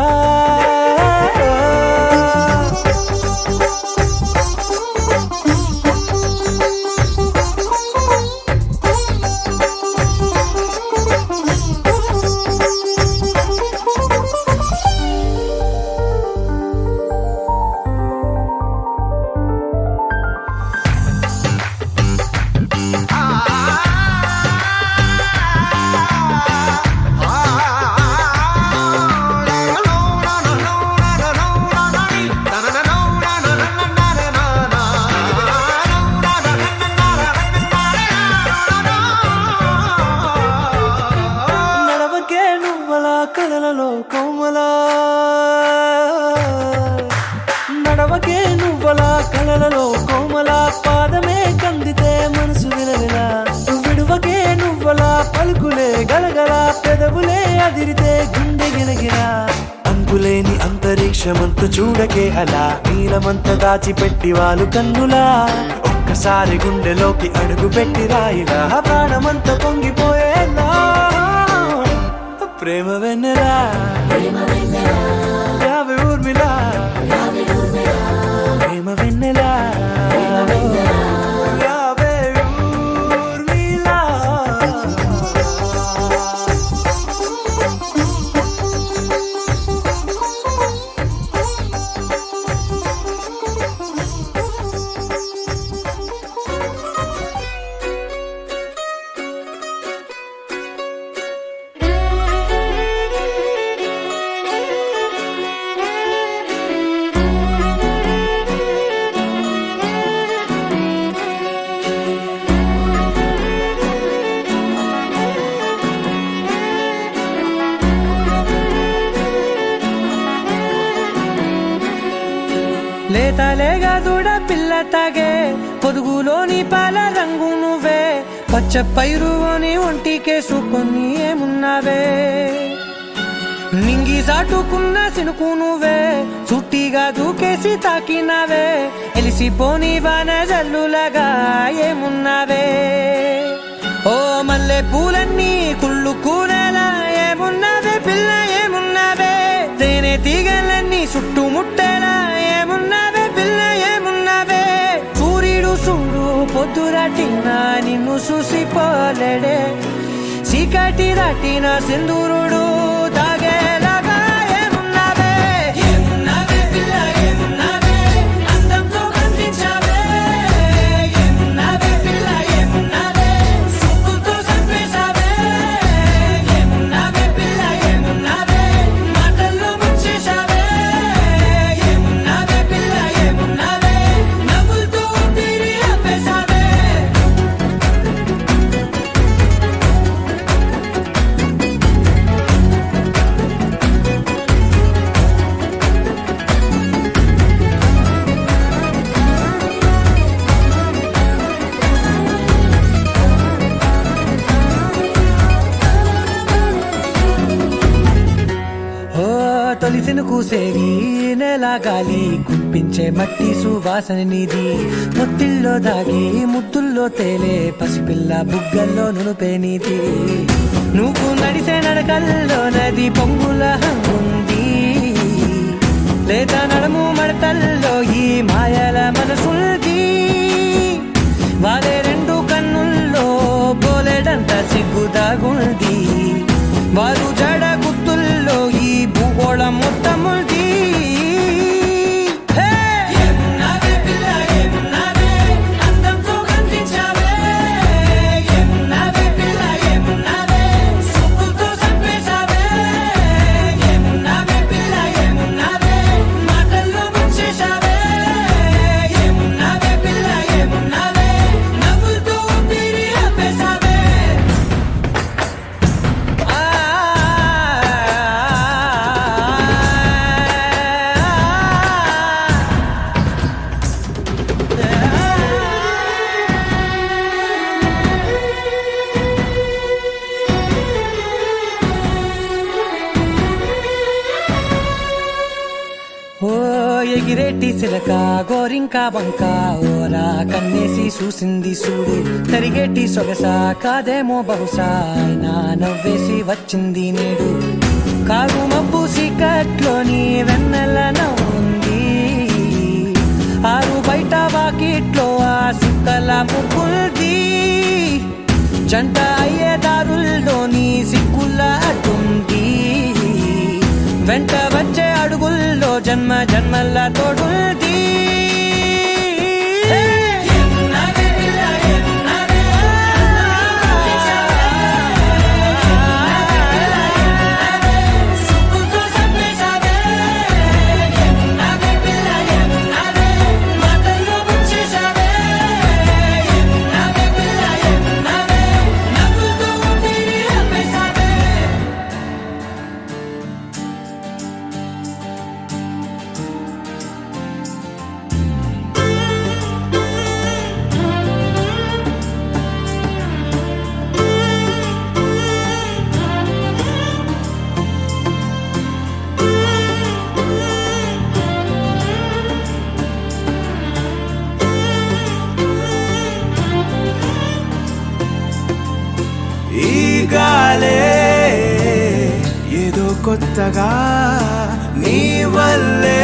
B: కలలలో కోమలా నడవకే నువ్వలా కలలలో కోమలా పాదమే కందితే మనసు విలవిలా విడువకే నువ్వలా పలుకులే గలగల పెదవులే అదిరితే గుండె గిలగిలా అంతులేని అంతరిక్షమంతు చూడకే అలా నీలమంత దాచిపెట్టి వాళ్ళు కన్నులా ఒక్కసారి గుండెలోకి అడుగు పెట్టి రాయిలా ప్రాణమంత పొంగిపోయేలా ప్రేమ వెన్నెలా రావే ఊర్మిళా ప్రేమ వెన్నెలా రావే ఊర్మిళా లేతలేగా దూడ పిల్ల తాగే పొదుగులోని పాల రంగు నువ్వే పచ్చ పైరుని ఒంటికేసుకొని ఏమున్నావే నింగి సాటుకున్న సినుకు నువ్వే చుట్టిగా దూకేసి తాకినావే ఎలిసిపోని వాన జల్లులగా ఏమున్నావే ఓ మల్లె పూలన్నీ కుళ్ళు కూరలా ఏమున్నావే పిల్ల ఏమున్నావే తేనె తీగలన్నీ చుట్టుముట్టేలా ఏమున్నావే పిల్ల ఏమున్నావే సూర్యుడు చూడు పొద్దురాటిన నిన్ను చూసిపోలేడే చీకటి దాటిన సింధూరుడు దాగేలాగా ఏమున్నావే ఏమున్నావే పిల్ల ఏమున్నావే కూసేగి నెల గాలి కుప్పించే మట్టి సువాసన నిధి ముత్తిల్లో దాగి ముత్తుల్లో తేలే పసిపిల్ల బుగ్గల్లో నునుపే నీతి నువ్వు నడిసే నడకల్లో నది పొంగుల హంగుంది లేదా నడుము మడతల్లో ఈ మాయల మనసుంది వాలే రెండు కన్నుల్లో పోలేడంత సిగ్గు దాగుంది వారు జడ గుత్తుల్లో ఈ భూగోళం మొత్తముంది ఎగిరేటి సిలక గోరింక వంక ఓరా కన్నేసి చూసింది చూడు తరిగేటి సొగస కాదేమో బహుశా అయినా నవ్వేసి వచ్చింది నేడు కారు మబ్బు సీకట్లోని వెన్నెల నవ్వుంది ఆరు బయట వాకిట్లో ఆ సుక్కల ముగ్గుల్ది జంట అయ్యే దారుల్లోని సిగ్గుల అడ్డుంది వెంట వచ్చే అడుగుల్లో జన్మ జన్మల్ల తోడుంది
A: ఏదో కొత్తగా నీ వల్లే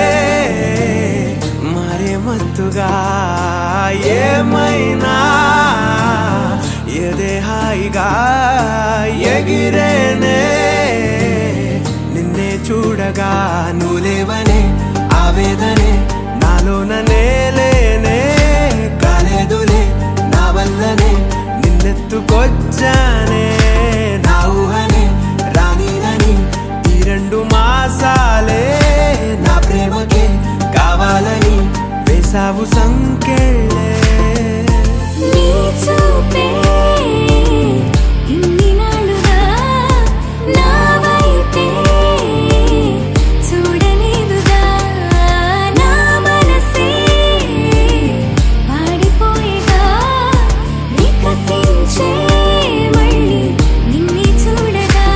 A: మరే మత్తుగా ఏమైనా ఎదే హాయిగా ఎగిరేనే నిన్నే చూడగా నువ్వు లేవనే ఆవేదనే నాలోన నేలేనే కాలేదులే నా వల్లనే నిన్నెత్తుకొచ్చానే నా ఊహనే రానినని ఈ 2 మాసాలే నా ప్రేమకే కావాలని వేసావు సంకెళ్ళే
F: నీ చూపే ఇన్ని నాళ్ళుగా నా వైపే చూడలేదుగా నా మనసే పాడిపోయేగా వికసించే మళ్ళీ నిన్నే చూడగా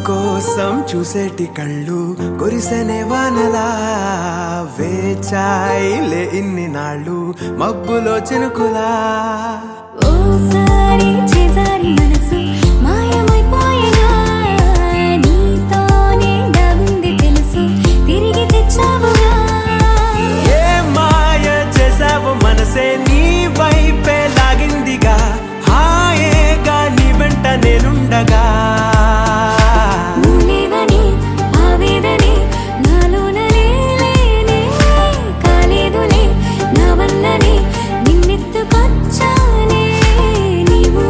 A: కోసం చూసేటి కళ్ళు కురిసెనే వానలా వేచాయిలే ఇన్ని నాళ్ళు మబ్బులో చినుకులా
F: ఓసారి చేజారి మనసు మాయమైపోయేనా నీతోనే దాగుంది తెలుసు తిరిగి తెచ్చావుగా
A: ఏ మాయ చేసావు మనసే నీ వైపే లాగిందిగా హాయేగా నీ వెంట నేనుండగా
F: నిన్నెత్తుకొచ్చానే నీవు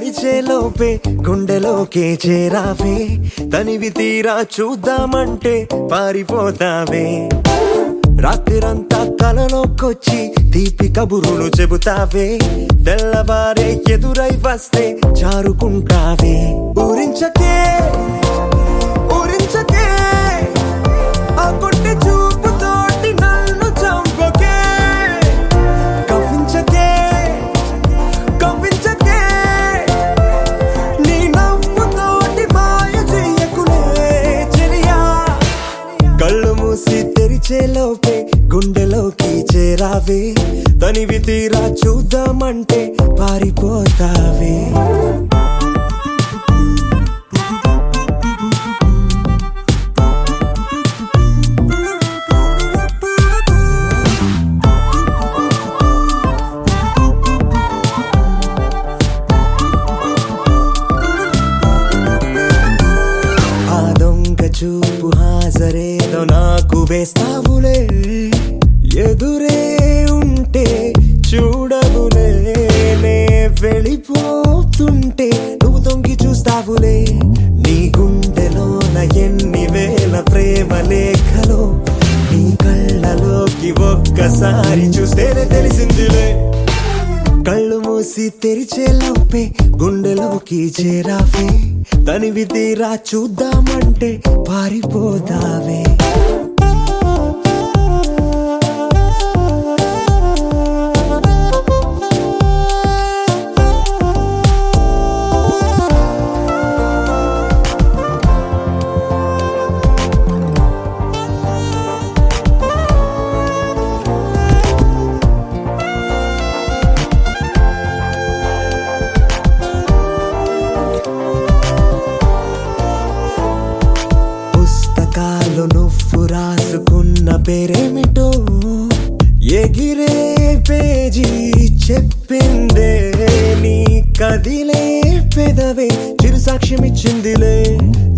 H: తెరిచే లోపే గుండెలోకే చేరావే తనివి తీరా చూద్దామంటే పారిపోతావే రాత్రిరంతా కలలోకొచ్చి తీపి కబురులు చెబుతావే తెల్లవారే ఎదురై వస్తే చారుకుంటావే ఊరించకే ఊరించకే ఆ కొట్టి చూపుతోటి నన్ను చంపకే కవ్వించకే కవ్వించకే నీ నవ్వుతోటి మాయ చెయ్యకులే చెలియా కళ్ళు మూసి తెరిచే లోపే గుండెలోకి చేరావే తనివి తీరా చూద్దామంటే పారిపోతావే ఆ దొంగ చూపు హాజరేదో నాకు వేస్తావులే ఎదురే ఉంటే చూడవులే నే వెళ్ళిపోతుంటే నువ్వు తొంగి చూస్తావులే నీ గుండెలోన ఎన్ని వేల ప్రేమ లేఖలో నీ కళ్ళలోకి ఒక్కసారి చూస్తేనే తెలిసిందిలే కళ్ళు మూసి తెరిచే లోపే గుండెలోకి చేరావే తనివి తీరా చూద్దామంటే పారిపోతావే పుస్తకాలు నువ్వు రాసుకున్న పేరేమిటో ఎగిరే పేజీ చెప్పిందే నీ కదిలే పెదవే చిరు సాక్ష్యమిచ్చిందిలే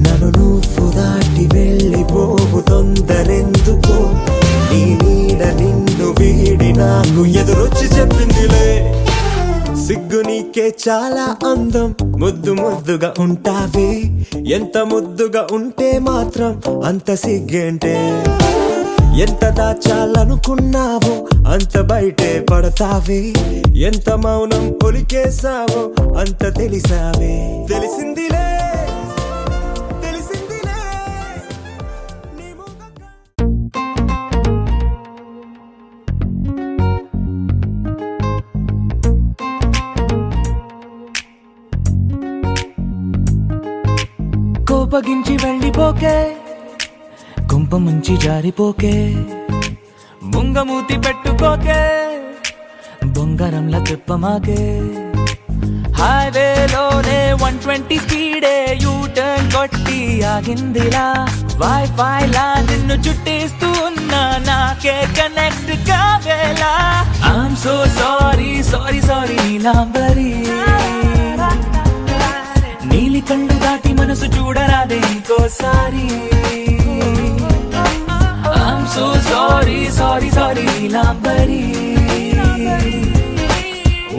H: నన్ను నువ్వు దాటి వెళ్ళిపోవు తొందరెందుకో నీ నీడ నిన్ను వీడి నాకు ఎదురొచ్చి చెప్పిందిలే సిగ్గు నీకే చాలా అందం ముద్దు ముద్దుగా ఉంటావే ఎంత ముద్దుగా ఉంటే మాత్రం అంత సిగ్గేంటే ఎంత దాచాలనుకున్నావో అంత బయటే పడతావే ఎంత మౌనం ఒలికేసావో అంత తెలిసావే తెలిసిందిలే తెలిసిందిలే నీ
A: కోపగించి వెళ్ళిపోకే కుంప ముంచి జారిపోకే ముంగమూతి పెట్టుకోకే బొంగరంలా తిప్పమాకే హైవేలోనే 120 స్పీడే యూ టర్న్ కొట్టి ఆగిందిలా వైఫై లా నిన్ను చుట్టేస్తూ ఉన్నా నాకే కనెక్ట్ కావేలా I'm so sorry sorry sorry Neelambari నీలి కళ్ళు దాటి మనసు చూడరాదే ఇంకోసారి I'm so sorry sorry sorry Neelambari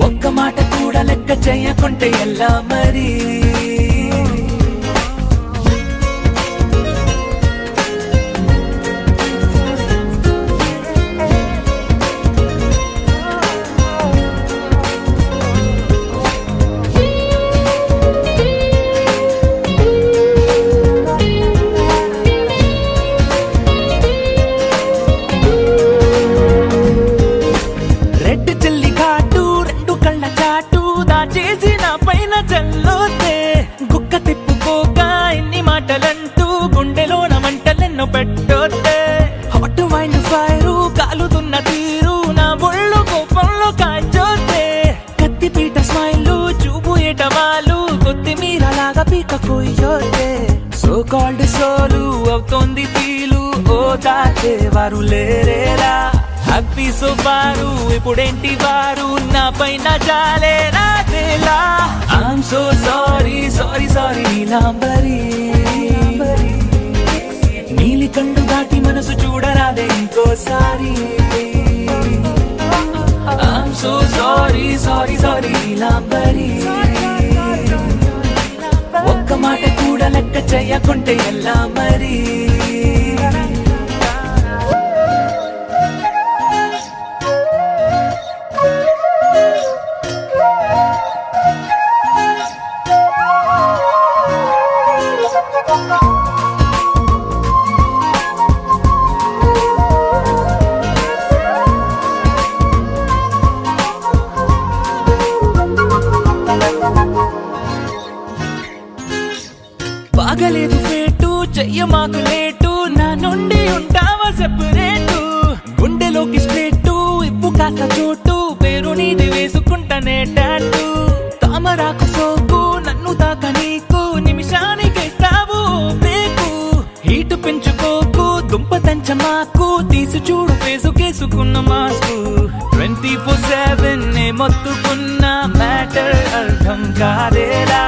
A: ఒక్క మాట కూడా లెక్క చేయకుంటే ఎలా మరి పెట్టొద్దే హాట్ వైండ్ ఫైరు కాలుతున్న తీరు నా ఒళ్ళు కోపంలో కాచొద్దే కత్తిపీట స్మైలు చూపు ఎటవాలు కొత్తిమీరలాగా పీక కొయ్యొద్దే సో కాల్డ్ సోలు అవుతోంది ఫీలు ఓ దాచే వారు లేరేలా హ్యాపీ సోపారు ఇప్పుడేంటి వారు నా పైన జాలే నాదేలా I'm so sorry sorry sorry Neelambari నీలి కళ్ళు దాటి మనసు చూడరాదే ఇంకోసారి I'm so sorry sorry sorry Neelambari మాట కూడా లెక్క చేయకుంటే ఎలా మరి బాగలేదు ఫేటు చెయ్య మాకు లేటు నా నుండి ఉంటావా సెపరేటు గుండెలోకి స్ట్రేటు ఇప్పు కాస్త చోటు పేరు నీది వేసుకుంటానే టాటూ తామరాకు సోకు నన్ను తాక నీకు నిమిషానికి ఇస్తావు బ్రేకు హీటు పెంచుకోకు దుంప తంచమాకు తీసి చూడు వేసుకేసుకున్న మాస్కు 24/7 నే మొత్తుకున్న మ్యాటర్ అర్థం కాదేలా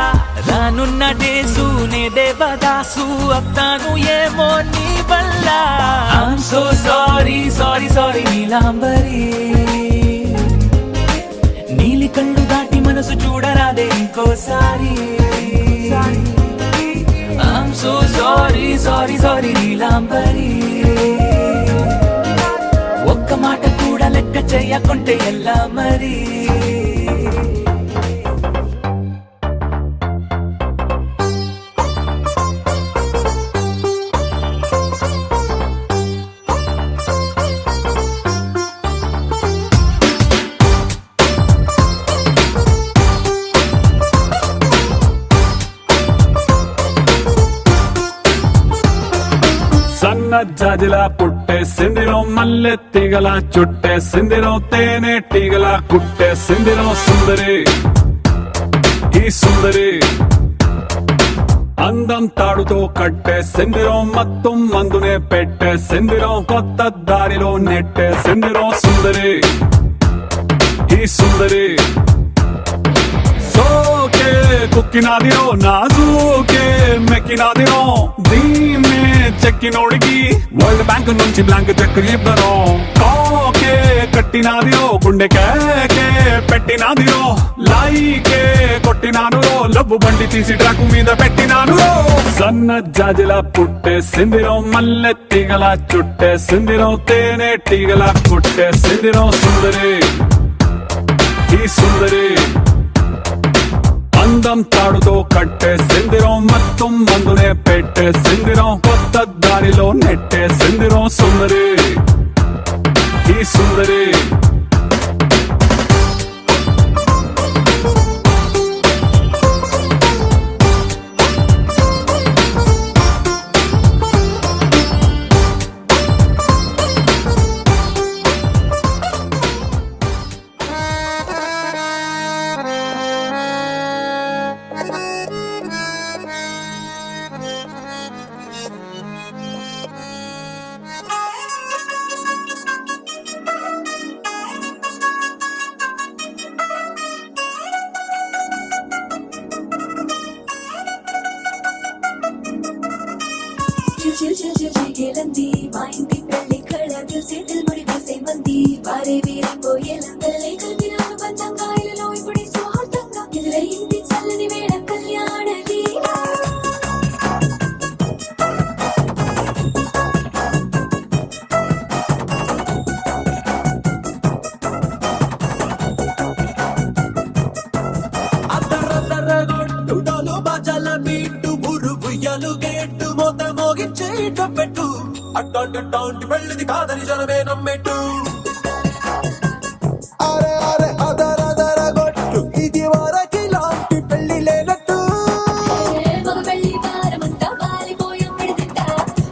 A: రానున్న డేసు నే దేవదాసు అవుతాను ఏమో నీ వల్ల I'm so sorry sorry sorry Neelambari నీలి కళ్ళు దాటి మనసు చూడరాదే ఇంకోసారి I'm so sorry sorry sorry Neelambari ఒక్క మాట కూడా లెక్క చేయకుంటే ఎలా మరి
J: సన్న జాజిలా పుట్టేసిందిరో మల్లె తీగల చుట్టేసిందిరో తేనె టీగల కుట్టేసిందిరో సుందరి ఈ సుందరి అందం తాడుతో కట్టేసిందిరో మత్తం మందునే పెట్టేసిందిరో కొత్త దారిలో నెట్టేసిందిరో సుందరి ఈ సుందరి సోకే కుక్కినాదిరో నాజూకే మెక్కినాదిరో దీన్నే చెక్కినోడికి వరల్డ్ బ్యాంక్ నుంచి బ్లాంక్ చెక్ ఇవ్వరు కాకే కట్టినాదిరో గుండె కేకే పెట్టినాదిరో లైకే కొట్టినాను లవ్వు బండి తీసి ట్రాక్ మీద పెట్టినాను సన్న జాజిలా పుట్టేసిందిరో మల్లె తీగల చుట్టేసిందిరో తేనె టీగల కుట్టేసిందిరో సుందరి ఈ సుందరి అందం తాడుతో కట్టేసిందిరో మొత్తం మందునే పెట్టేసిందిరో కొత్త దారిలో నెట్టేసిందిరో సుందరి ఈ సుందరి
F: చిల్లంది మా ఇంటి పెళ్లి కళ చేతులు ముడి వేసే మంది వారే వీరిపోయేలందలే కలిపినాను పంచంగాయలలో ఇప్పుడే సౌహార్దంగా ఎదురయింది చల్లని వేళ కళ్యాణ
A: బాజాల బీటు బురు బుయ్యలు గేటు మోత మోగించే పెట్టు అట్టాంటి పెళ్ళిది కాదని జనమే నమ్మెట్టు అరే అరే అదర గొట్టు ఇది వరకి లాంటి పెళ్లి లేనట్టు
F: మగ పెళ్లి వారమంతా వాలిపోయాం విడిదిట్ట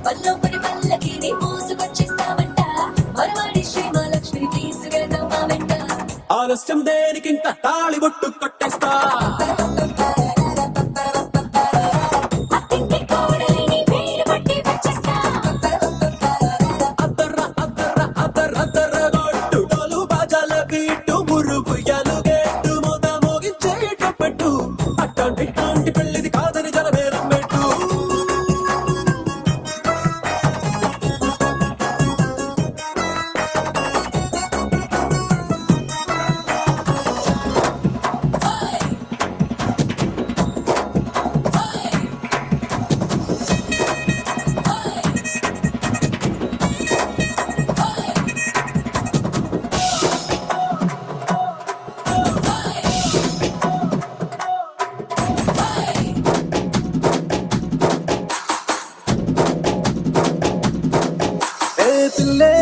F: పల్లో పని పల్లకి నీ మోసుకొచ్చేస్తామంట మరవాడి శ్రీ మహాలక్ష్మిని తీసుకెళ్తాం మా వెంట
A: ఆలస్యం దేనికి ఇంకా తాళి బొట్టు కొట్టేస్తా పెళ్లిది కాదని జనమే నమ్మెట్టు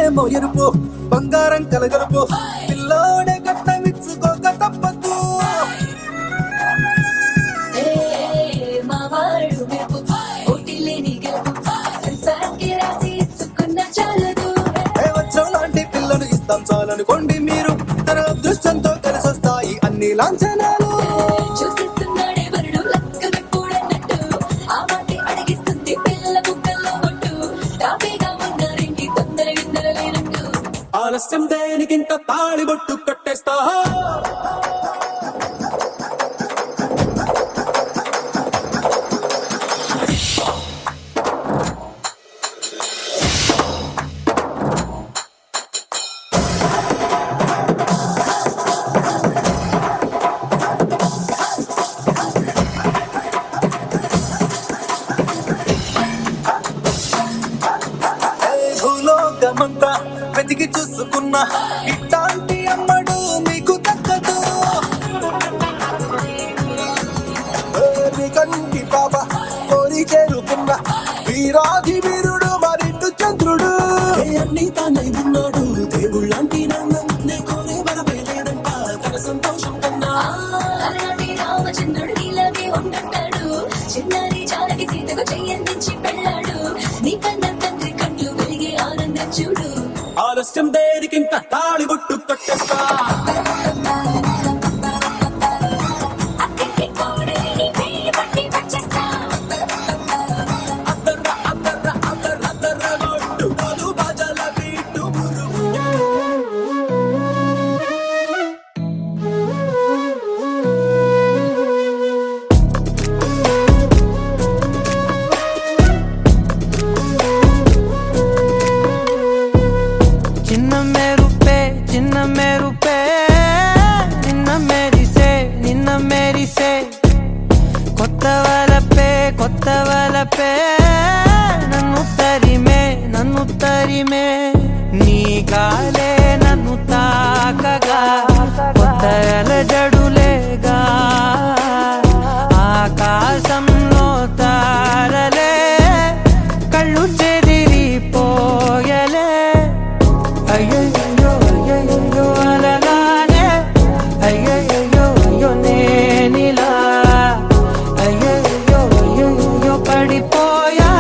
H: రంగేమో ఎరుపు బంగారం కలగలుపు పిల్లోడే కట్టమిచ్చుకోక తప్పదు
F: మా వాడు మెరుపు పోటీ లేని గెలుపు సంసారానికి రాసి ఇచ్చుకున్న చాలదు
H: వచ్చం లాంటి పిల్లను ఇస్తాం చాలనుకోండి మీరు తన అదృష్టంతో కలిసొస్తాయి అన్ని లాంఛనాలు
F: చూసిస్తున్నాడే వరుడు లక్కనప్పుడన్నట్టు ఆ మాట అడిగిస్తుంది పిల్ల బుగ్గల్లో మట్టు తాపేగా ఉన్నారేంటి తొందర విందర లేనట్టు
H: ఆలస్యం దేనికింత తాళిబొట్టు కట్టేస్తా భూలోకమంతా వెతికి చూసుకున్నా ఇట్లాంటి అమ్మడు మీకు దక్కదు మీ కంటి పాప కోరి చేరుకున్న వీరాధి వీరుడు మరిండు చంద్రుడు అన్ని తానై ఉన్నాడు దేవుళ్ళంటి నాన్న నే కోరే వరమే లేదంట తన సంతోషం కన్నా
F: అలాంటి రామచంద్రుడు నీలాగే ఉండంటాడు చిన్నారి జానకి సీతకు చెయ్యందించి పెళ్ళాడు నీ కన్న తండ్రి కళ్ళు వెలిగే ఆనందం చూడు
H: ఆలస్యం దేనికింత తాళిబొట్టు కట్టేస్తా
F: అక్కడికి కోడలిని వేయి పట్టి వచ్చేస్తా
H: అద్దర్ర అద్దర్ర అద్దర్ర అద్దర్ర గొట్టు తోలు బాజాల బీటు మురుగు
B: చిన్న మెరుపే నిన్న మెరిసే కొత్త వలపే నన్ను తరిమే నీ గాలే నన్ను తాకగా కొత్త జడులేగా ఆకాశంలో తారలే కళ్ళు చెదిరిపోయలే అయ్యయ్యో అయ్యయ్యో అలలానే అయ్యయ్యో అయ్యో నేనిలా అయ్యయ్యో అయ్యయ్యో పడిపోయా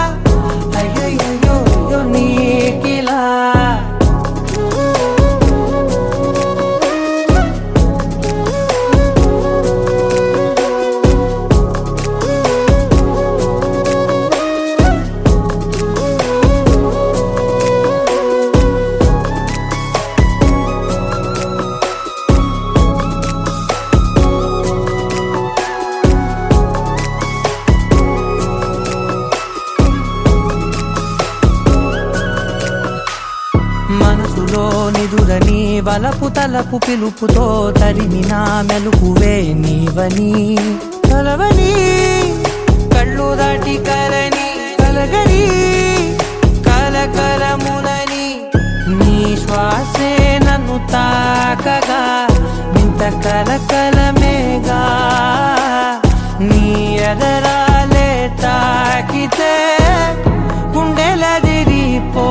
B: అయ్యయ్యో అయ్యో నీకిలా మనసులో నిదురని వలపు తలపు పిలుపుతో తరిమిన మెలుకువే నీవని కలవని కళ్ళు దాటి కలగని కలకలములని నీ శ్వాసే నన్ను తాకగా ఇంత కలకలమేగా నీ ఎదరాలే తాకితే గుండెలదిరిపో